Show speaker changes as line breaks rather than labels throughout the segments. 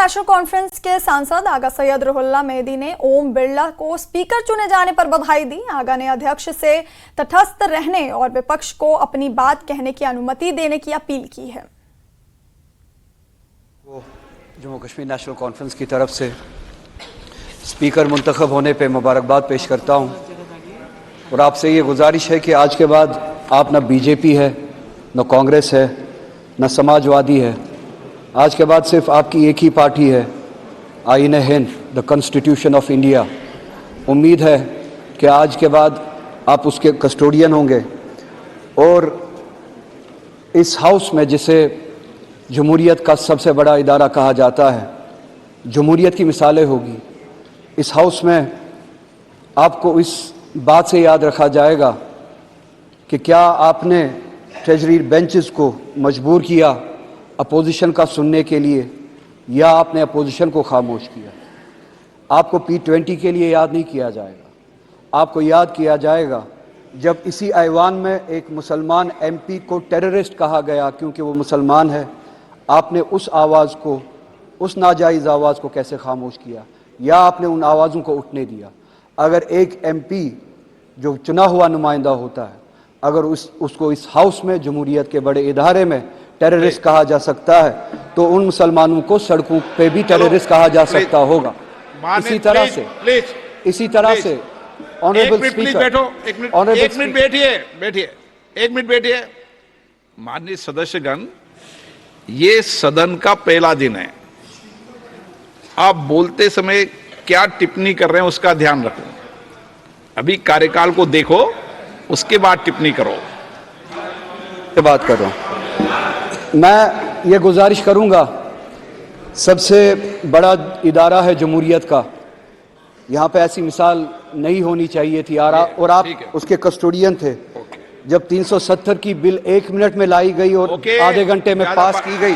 National conference के सांसद आगा Syed Ruhollah Mehdi ने ओम बिरला को स्पीकर चुने जाने पर बधाई दी। आगा ने अध्यक्ष से तटस्थ रहने और विपक्ष को अपनी बात कहने की अनुमति देने की अपील की है।
जम्मू कश्मीर नेशनल कॉन्फ्रेंस की तरफ से स्पीकर मुंतखब होने पे मुबारकबाद पेश करता हूँ और आपसे ये गुजारिश है कि आज के बाद आप न बीजेपी है, न कांग्रेस है, न समाजवादी है। आज के बाद सिर्फ आपकी एक ही पार्टी है, आईन Hind, the constitution of India. उम्मीद है कि आज के बाद आप उसके कस्टोडियन होंगे और इस हाउस में, जिसे जमहूरियत का सबसे बड़ा इदारा कहा जाता है, जमहूरियत की मिसालें होगी। इस हाउस में आपको इस बात से याद रखा जाएगा कि क्या आपने ट्रेजरी बेंचेस को मजबूर किया अपोजिशन का सुनने के लिए, या आपने अपोजिशन को खामोश किया। आपको P20 के लिए याद नहीं किया जाएगा, आपको याद किया जाएगा जब इसी ऐवान में एक मुसलमान MP को टेररिस्ट कहा गया क्योंकि वो मुसलमान है। आपने उस आवाज़ को, उस नाजायज़ आवाज़ को कैसे खामोश किया, या आपने उन आवाज़ों को उठने दिया। अगर एक MP जो चुना हुआ नुमाइंदा होता है, अगर उसको इस हाउस में, जमहूरियत के बड़े इदारे में टेररिस्ट कहा जा सकता है, तो उन मुसलमानों को सड़कों पे भी टेररिस्ट कहा जा सकता होगा। इसी तरह से ऑनरेबल स्पीकर,
एक मिनट बैठिए। माननीय सदस्यगण, ये सदन का पहला दिन है। आप बोलते समय क्या टिप्पणी कर रहे हैं उसका ध्यान रखो। अभी कार्यकाल को देखो, उसके बाद टिप्पणी करो।
बात कर रहा हूं मैं, ये गुजारिश करूंगा, सबसे बड़ा इदारा है जमहूरियत का, यहाँ पे ऐसी मिसाल नहीं होनी चाहिए थी। और आप उसके कस्टोडियन थे जब 370 की बिल 1 मिनट में लाई गई और आधे घंटे में पास की गई।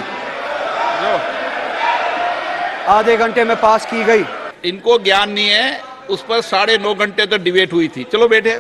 आधे घंटे में पास की गई।
इनको ज्ञान नहीं है, उस पर 9.5 घंटे तक डिबेट हुई थी। चलो बैठे।